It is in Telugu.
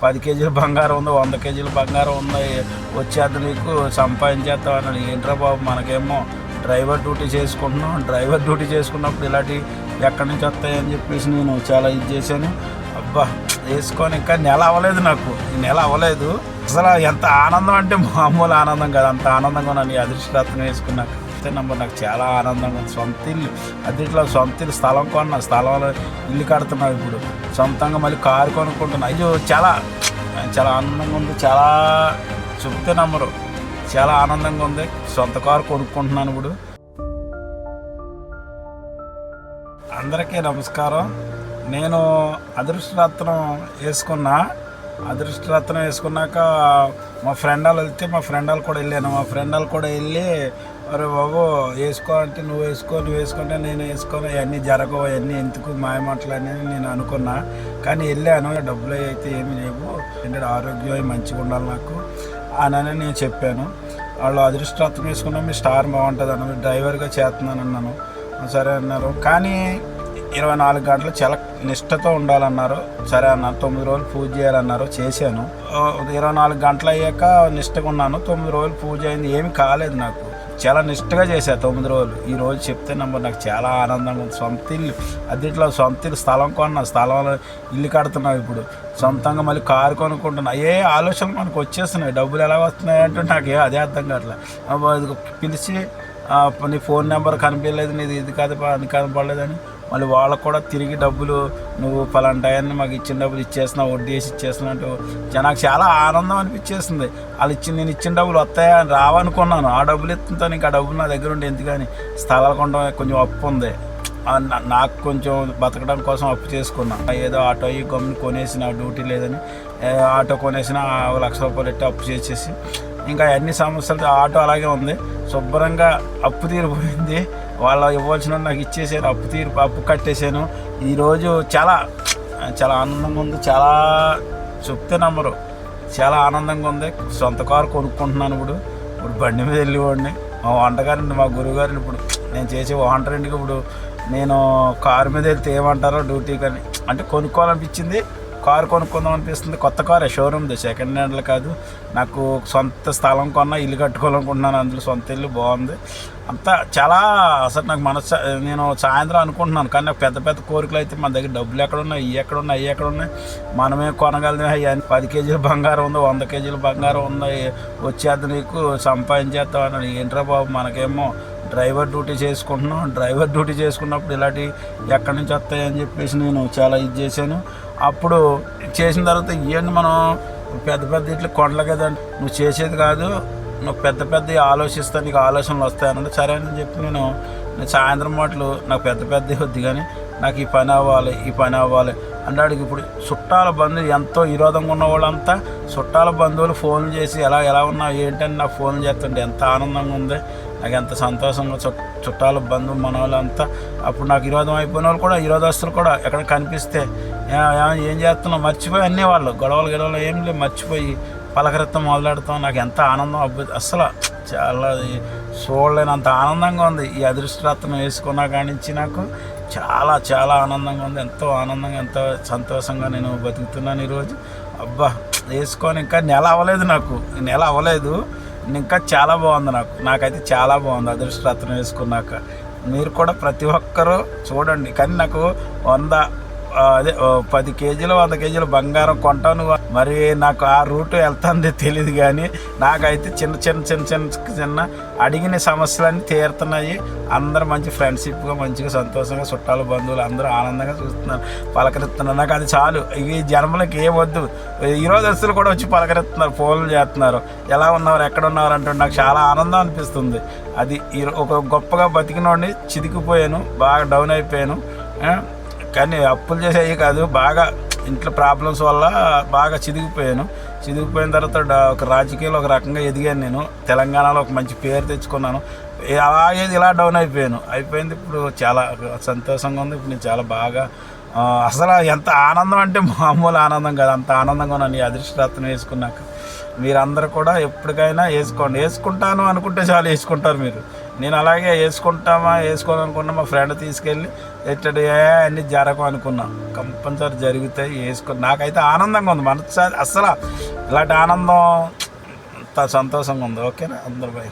10 కేజీల బంగారం ఉంది, 100 కేజీల బంగారం ఉంది, వచ్చేది నీకు సంపాదించేస్తావు అన్నాడు. ఏంట్రా బాబు, మనకేమో డ్రైవర్ డ్యూటీ చేసుకుంటున్నాం, డ్రైవర్ డ్యూటీ చేసుకున్నప్పుడు ఇలాంటి ఎక్కడి నుంచి వస్తాయని చెప్పేసి నేను చాలా ఇది చేశాను. అబ్బా వేసుకొని ఇంకా నెల అవ్వలేదు, నాకు ఈ నెల అవ్వలేదు. అసలు ఎంత ఆనందం అంటే మామూలు ఆనందం కాదు, అంత ఆనందంగా ఉన్నాను ఈ అదృష్టరత్నం వేసుకున్నాక. నెంబర్ నాకు చాలా ఆనందంగా ఉంది. సొంత ఇల్లు, అదిట్లో సొంత ఇల్లు, స్థలం కొన్నా, స్థలంలో ఇల్లు కడుతున్నావు, ఇప్పుడు సొంతంగా మళ్ళీ కారు కొనుక్కుంటున్నా. అయ్యో చాలా చాలా ఆనందంగా ఉంది, చాలా చెప్తే నమ్మరు, చాలా ఆనందంగా ఉంది. సొంత కారు కొనుక్కుంటున్నాను ఇప్పుడు. అందరికీ నమస్కారం. నేను అదృష్టరత్నం వేసుకున్నాక మా ఫ్రెండ్ వాళ్ళు వెళ్తే మా ఫ్రెండ్ వాళ్ళు కూడా వెళ్ళాను. మా ఫ్రెండ్ వాళ్ళు కూడా వెళ్ళి, అరే బాబు వేసుకో అంటే నువ్వు వేసుకుంటే నేను వేసుకొని అవన్నీ జరగవు, అవన్నీ ఎందుకు మాయమాటలు అనేది నేను అనుకున్నా. కానీ వెళ్ళాను, డబ్బులు అయితే ఏమీ లేవు, ఏంటంటే ఆరోగ్యం మంచిగా ఉండాలి నాకు అని నేను చెప్పాను. వాళ్ళు అదృష్టరత్నం వేసుకున్నా మీ స్టార్ బాగుంటుంది అన్న, డ్రైవర్గా చేస్తున్నాను అన్నాను. సరే అన్నారు. కానీ 24 గంటలు చాలా నిష్టతో ఉండాలన్నారు. సరే అన్నారు. 9 రోజులు పూజ చేయాలన్నారు. చేశాను. 24 గంటలు అయ్యాక నిష్టగా ఉన్నాను. 9 రోజులు పూజ అయింది, ఏమి కాలేదు నాకు. చాలా నిష్టగా చేశాను 9 రోజులు. ఈ రోజు చెప్తే నాకు చాలా ఆనందంగా ఉంది. సొంత ఇల్లు, అదిట్లో సొంత ఇల్లు, స్థలం కొన్నా, స్థలంలో ఇల్లు కడుతున్నావు, ఇప్పుడు సొంతంగా మళ్ళీ కారు కొనుక్కుంటున్నా. ఏ ఆలోచనలు మనకు వచ్చేస్తున్నాయి, డబ్బులు ఎలా వస్తున్నాయి అంటే నాకు అదే అర్థం కావట్లేదు. పిలిచి నీ ఫోన్ నెంబర్ కనిపించలేదు, నీది ఇది కాదు అది కనపడలేదని మళ్ళీ వాళ్ళకు కూడా తిరిగి డబ్బులు నువ్వు పలానా టయాన్ని మాకు ఇచ్చిన డబ్బులు ఇచ్చేస్తున్నావు, వడ్డీ వేసి ఇచ్చేస్తున్నట్టు నాకు చాలా ఆనందం అనిపించేస్తుంది. వాళ్ళు నేను ఇచ్చిన డబ్బులు వస్తాయా అని రావనుకున్నాను. ఆ డబ్బులు ఎత్తుతో నీకు ఆ డబ్బులు నా దగ్గర ఉండి ఎందుకని స్థలాలు కొనడం కొంచెం అప్పు ఉంది, నాకు కొంచెం బతకడం కోసం అప్పు చేసుకున్నా. ఏదో ఆటో అయ్యి గమ్ముని కొనేసిన, డ్యూటీ లేదని ఆటో కొనేసిన, 1 లక్ష రూపాయలు ఎట్టి అప్పు చేసేసి ఇంకా అన్ని సమస్యలతో ఆటో అలాగే ఉంది. శుభ్రంగా అప్పు తీరిపోయింది. వాళ్ళు ఇవ్వాల్సిన నాకు ఇచ్చేసారు, అప్పు కట్టేశాను. ఈరోజు చాలా చాలా ఆనందంగా ఉంది, చాలా చెప్తే నమ్మరు, చాలా ఆనందంగా ఉంది. సొంత కారు కొనుక్కుంటున్నాను ఇప్పుడు బండి మీద వెళ్ళేవాడిని. మా వంటగారిని, మా గురువుగారిని ఇప్పుడు నేను చేసే వంటరింటికి ఇప్పుడు నేను కారు మీద వెళ్తే ఏమంటారో డ్యూటీకి అని అంటే కొనుక్కోవాలనిపించింది. కారు కొనుక్కుందాం అనిపిస్తుంది. కొత్త కారు, షోరూమ్ది, సెకండ్ హ్యాండ్లో కాదు. నాకు సొంత స్థలం కొన్నా, ఇల్లు కట్టుకోవాలనుకుంటున్నాను. అందులో సొంత ఇల్లు బాగుంది. అంతా చాలా అసలు నాకు నేను సాయంత్రం అనుకుంటున్నాను. కానీ నాకు పెద్ద పెద్ద కోరికలు అయితే మన దగ్గర డబ్బులు ఎక్కడున్నాయి, అవి ఎక్కడున్నాయి, మనమే కొనగలమే. అవి 10 కేజీల బంగారం ఉంది, 100 కేజీల బంగారం ఉంది, వచ్చేది నీకు సంపాదించేస్తావు అన్నాడు. ఏంట్రా బాబు, మనకేమో డ్రైవర్ డ్యూటీ చేసుకుంటున్నాం, డ్రైవర్ డ్యూటీ చేసుకున్నప్పుడు ఇలాంటి ఎక్కడి నుంచి వస్తాయని చెప్పేసి నేను చాలా ఇది చేశాను. అప్పుడు చేసిన తర్వాత ఇవన్నీ మనం పెద్ద ఇట్లా కొండలు కదండి, నువ్వు చేసేది కాదు, నువ్వు పెద్ద ఆలోచిస్తా, నీకు ఆలోచనలు వస్తాయనంటే సరే అని చెప్పి నేను సాయంత్రం మాటలు నాకు పెద్ద వద్దు, కానీ నాకు ఈ పని అవ్వాలి అన్నాడికి. ఇప్పుడు చుట్టాల బంధువులు ఎంతో విరోధంగా ఉన్న వాళ్ళంతా చుట్టాల బంధువులు ఫోన్లు చేసి ఎలా ఉన్నావు ఏంటని నాకు ఫోన్లు చేస్తుంటే ఎంత ఆనందంగా ఉంది, నాకు ఎంత సంతోషంగా. చుట్టాల బంధువు మన వాళ్ళంతా అప్పుడు నాకు విరోధం అయిపోయిన వాళ్ళు కూడా, విరోధస్తులు కూడా ఎక్కడ కనిపిస్తే ఏం చేస్తున్నావు మర్చిపోయి అన్నీ వాళ్ళు గొడవలు ఏం లేవు, మర్చిపోయి పలకరిత్తం మొదలెడతాం. నాకు ఎంత ఆనందం, అసలు చాలా చూడలేనంత ఆనందంగా ఉంది. ఈ అదృష్టరత్నం వేసుకున్నా కానించి నాకు చాలా చాలా ఆనందంగా ఉంది. ఎంతో ఆనందంగా, ఎంతో సంతోషంగా నేను బతుకుతున్నాను ఈరోజు. అబ్బా వేసుకొని ఇంకా నెల అవ్వలేదు, నాకు ఈ నెల అవ్వలేదు, ఇంకా చాలా బాగుంది. నాకైతే చాలా బాగుంది అదృష్టరత్నం వేసుకున్నాక. మీరు కూడా ప్రతి ఒక్కరూ చూడండి. కానీ నాకు 10 కేజీలు 100 కేజీలు బంగారం కొంటాను, మరి నాకు ఆ రూటు వెళ్తుంది తెలియదు. కానీ నాకైతే చిన్న అడిగిన సమస్యలన్నీ తీరుతున్నాయి. అందరూ మంచి ఫ్రెండ్షిప్గా, మంచిగా సంతోషంగా, చుట్టాలు బంధువులు అందరూ ఆనందంగా చూస్తున్నారు, పలకరిస్తున్నారు. నాకు అది చాలు, ఈ జన్మలకు ఏం వద్దు. ఈరోజు అసలు కూడా వచ్చి పలకరిస్తున్నారు, ఫోన్లు చేస్తున్నారు, ఎలా ఉన్నారు, ఎక్కడ ఉన్నారు అంటూ నాకు చాలా ఆనందం అనిపిస్తుంది. అది ఒక గొప్పగా బతికినోడిని చితికిపోయాను, బాగా డౌన్ అయిపోయాను. కానీ అప్పులు చేసేవి కాదు, బాగా ఇంట్లో ప్రాబ్లమ్స్ వల్ల బాగా చిదిగిపోయిన తర్వాత ఒక రాజకీయాల్లో ఒక రకంగా ఎదిగాను. నేను తెలంగాణలో ఒక మంచి పేరు తెచ్చుకున్నాను. అలాగే ఇలా డౌన్ అయిపోయింది. ఇప్పుడు చాలా సంతోషంగా ఉంది. ఇప్పుడు నేను చాలా బాగా అసలు ఎంత ఆనందం అంటే మామూలు ఆనందం కాదు, అంత ఆనందంగా ఉన్నాను ఈ అదృష్టరత్నం వేసుకున్నాక. మీరందరూ కూడా ఎప్పటికైనా వేసుకుంటాను అనుకుంటే చాలు వేసుకుంటారు మీరు. నేను అలాగే వేసుకోవాలనుకున్న మా ఫ్రెండ్ తీసుకెళ్ళి ఎట్టడి అన్నీ జరగవు అనుకున్నా, కంపల్సరీ జరుగుతాయి, వేసుకొని నాకైతే ఆనందంగా ఉంది మనసు. అస్సలు ఇలాంటి ఆనందం అంత సంతోషంగా ఉంది. ఓకేనా అందరు బాయ్.